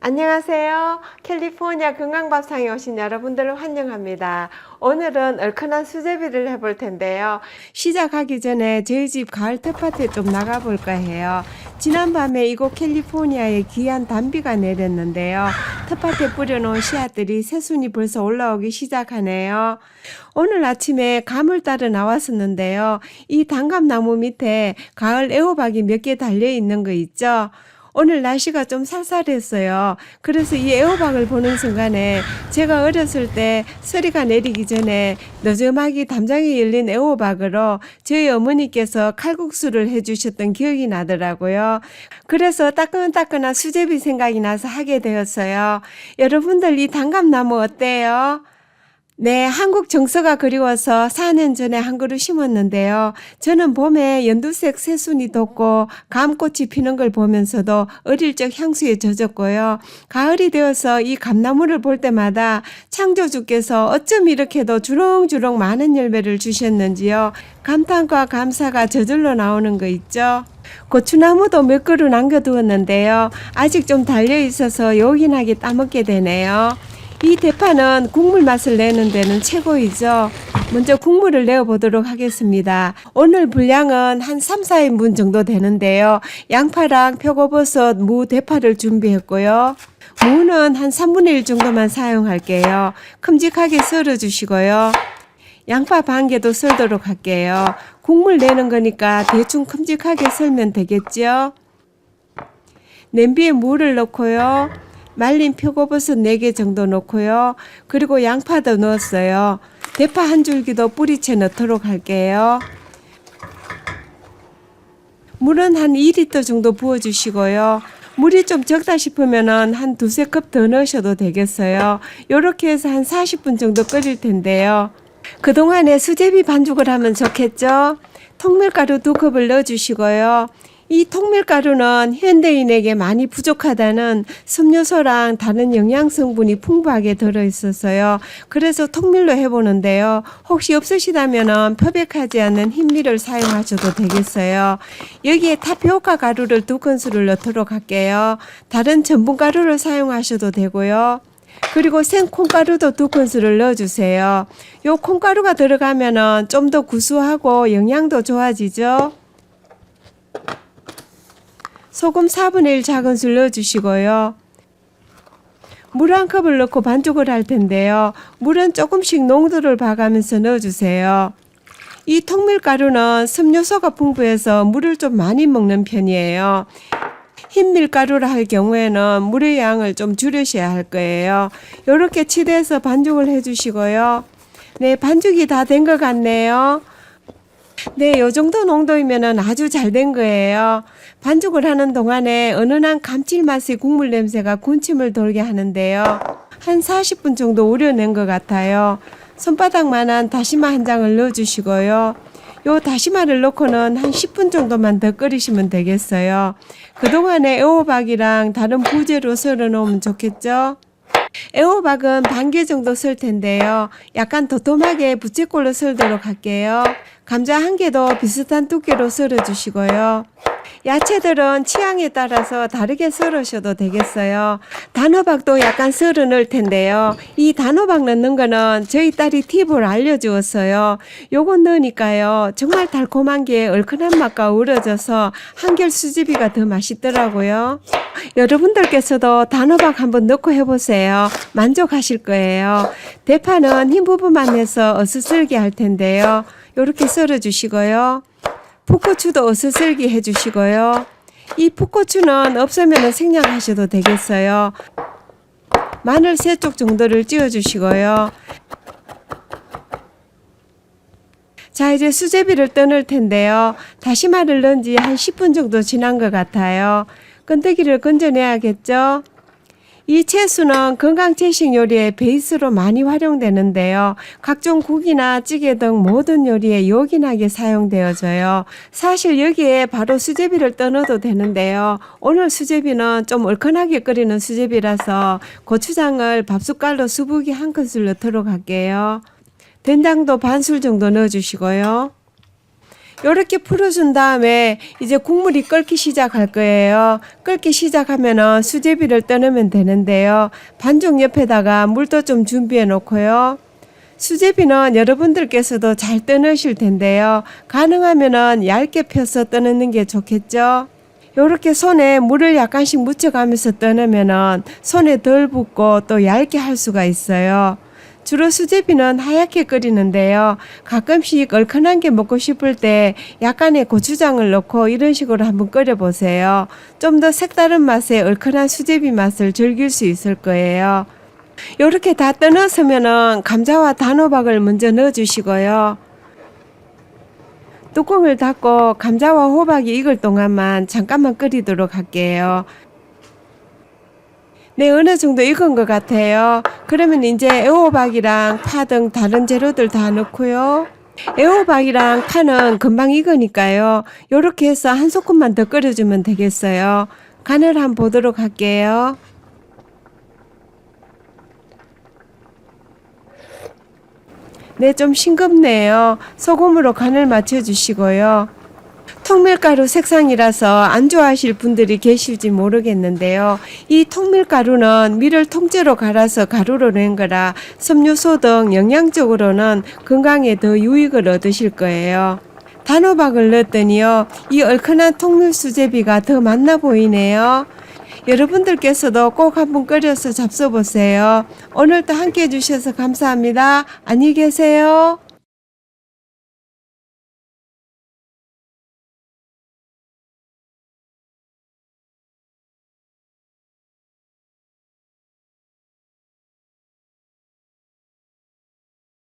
안녕하세요. 캘리포니아 건강밥상에 오신 여러분들을 환영합니다. 오늘은 얼큰한 수제비를 해볼 텐데요. 시작하기 전에 저희 집 가을 텃밭에 좀 나가볼까 해요. 지난밤에 이곳 캘리포니아에 귀한 단비가 내렸는데요. 텃밭에 뿌려놓은 씨앗들이 새순이 벌써 올라오기 시작하네요. 오늘 아침에 감을 따러 나왔었는데요. 이 단감나무 밑에 가을 애호박이 몇 개 달려있는 거 있죠? 오늘 날씨가 좀 쌀쌀했어요. 그래서 이 애호박을 보는 순간에 제가 어렸을 때 서리가 내리기 전에 너저막이 담장에 열린 애호박으로 저희 어머니께서 칼국수를 해주셨던 기억이 나더라고요. 그래서 따끈따끈한 수제비 생각이 나서 하게 되었어요. 여러분들 이 단감나무 어때요? 네, 한국 정서가 그리워서 4년 전에 한 그루 심었는데요. 저는 봄에 연두색 새순이 돋고 감꽃이 피는 걸 보면서도 어릴 적 향수에 젖었고요. 가을이 되어서 이 감나무를 볼 때마다 창조주께서 어쩜 이렇게도 주렁주렁 많은 열매를 주셨는지요. 감탄과 감사가 저절로 나오는 거 있죠. 고추나무도 몇 그루 남겨두었는데요. 아직 좀 달려있어서 요긴하게 따먹게 되네요. 이 대파는 국물 맛을 내는 데는 최고이죠. 먼저 국물을 내어보도록 하겠습니다. 오늘 분량은 한 3, 4인분 정도 되는데요. 양파랑 표고버섯, 무, 대파를 준비했고요. 무는 한 3분의 1 정도만 사용할게요. 큼직하게 썰어주시고요. 양파 반 개도 썰도록 할게요. 국물 내는 거니까 대충 큼직하게 썰면 되겠죠. 냄비에 물을 넣고요. 말린 표고버섯 4개 정도 넣고요. 그리고 양파도 넣었어요. 대파 한 줄기도 뿌리채 넣도록 할게요. 물은 한 2리터 정도 부어주시고요. 물이 좀 적다 싶으면 한 두세 컵 더 넣으셔도 되겠어요. 이렇게 해서 한 40분 정도 끓일 텐데요. 그동안에 수제비 반죽을 하면 좋겠죠? 통밀가루 2컵을 넣어주시고요. 이 통밀가루는 현대인에게 많이 부족하다는 섬유소랑 다른 영양성분이 풍부하게 들어있어서요. 그래서 통밀로 해보는데요. 혹시 없으시다면 표백하지 않는 흰밀을 사용하셔도 되겠어요. 여기에 타피오카 가루를 2큰술을 넣도록 할게요. 다른 전분가루를 사용하셔도 되고요. 그리고 생콩가루도 2큰술을 넣어주세요. 요 콩가루가 들어가면 좀 더 구수하고 영양도 좋아지죠. 소금 4분의 1 작은술 넣어주시고요. 물 1컵을 넣고 반죽을 할 텐데요. 물은 조금씩 농도를 봐가면서 넣어주세요. 이 통밀가루는 섬유소가 풍부해서 물을 좀 많이 먹는 편이에요. 흰밀가루를 할 경우에는 물의 양을 좀 줄이셔야 할 거예요. 이렇게 치대서 반죽을 해주시고요. 네, 반죽이 다 된 것 같네요. 네, 요 정도 농도이면 아주 잘 된 거예요. 반죽을 하는 동안에 은은한 감칠맛의 국물 냄새가 군침을 돌게 하는데요. 한 40분 정도 우려낸 것 같아요. 손바닥만한 다시마 한 장을 넣어주시고요. 요 다시마를 넣고는 한 10분 정도만 더 끓이시면 되겠어요. 그동안에 애호박이랑 다른 부재로 썰어 놓으면 좋겠죠? 애호박은 반 개 정도 썰 텐데요. 약간 도톰하게 부채꼴로 썰도록 할게요. 감자 1개도 비슷한 두께로 썰어 주시고요. 야채들은 취향에 따라서 다르게 썰으셔도 되겠어요. 단호박도 약간 썰어 넣을 텐데요. 이 단호박 넣는 거는 저희 딸이 팁을 알려주었어요. 요거 넣으니까요. 정말 달콤한 게 얼큰한 맛과 어우러져서 한결 수제비가 더 맛있더라고요. 여러분들께서도 단호박 한번 넣고 해보세요. 만족하실 거예요. 대파는 흰 부분만 내서 어슷썰기 할 텐데요. 이렇게 썰어 주시고요. 풋고추도 어슷썰기 해주시고요. 이 풋고추는 없으면 생략하셔도 되겠어요. 마늘 3쪽 정도를 찧어 주시고요. 자, 이제 수제비를 떠낼 텐데요. 다시마를 넣은 지 한 10분 정도 지난 것 같아요. 건더기를 건져내야겠죠? 이 채소는 건강채식 요리의 베이스로 많이 활용되는데요. 각종 국이나 찌개 등 모든 요리에 요긴하게 사용되어져요. 사실 여기에 바로 수제비를 떠넣어도 되는데요. 오늘 수제비는 좀 얼큰하게 끓이는 수제비라서 고추장을 밥숟갈로 수북이 1큰술 넣도록 할게요. 된장도 반술 정도 넣어주시고요. 요렇게 풀어준 다음에 이제 국물이 끓기 시작할 거예요. 끓기 시작하면은 수제비를 떠넣으면 되는데요. 반죽 옆에다가 물도 좀 준비해 놓고요. 수제비는 여러분들께서도 잘 떠넣으실 텐데요. 가능하면은 얇게 펴서 떠넣는 게 좋겠죠. 요렇게 손에 물을 약간씩 묻혀가면서 떠넣으면은 손에 덜 붓고 또 얇게 할 수가 있어요. 주로 수제비는 하얗게 끓이는데요. 가끔씩 얼큰한 게 먹고 싶을 때 약간의 고추장을 넣고 이런 식으로 한번 끓여보세요. 좀 더 색다른 맛의 얼큰한 수제비 맛을 즐길 수 있을 거예요. 요렇게 다 떠넣었으면은 감자와 단호박을 먼저 넣어주시고요. 뚜껑을 닫고 감자와 호박이 익을 동안만 잠깐만 끓이도록 할게요. 네, 어느 정도 익은 것 같아요. 그러면 이제 애호박이랑 파 등 다른 재료들 다 넣고요. 애호박이랑 파는 금방 익으니까요. 요렇게 해서 한 소끔만 더 끓여주면 되겠어요. 간을 한번 보도록 할게요. 네, 좀 싱겁네요. 소금으로 간을 맞춰주시고요. 통밀가루 색상이라서 안 좋아하실 분들이 계실지 모르겠는데요. 이 통밀가루는 밀을 통째로 갈아서 가루로 낸 거라 섬유소 등 영양적으로는 건강에 더 유익을 얻으실 거예요. 단호박을 넣었더니요. 이 얼큰한 통밀 수제비가 더 맛나 보이네요. 여러분들께서도 꼭 한번 끓여서 잡숴보세요. 오늘도 함께 해주셔서 감사합니다. 안녕히 계세요.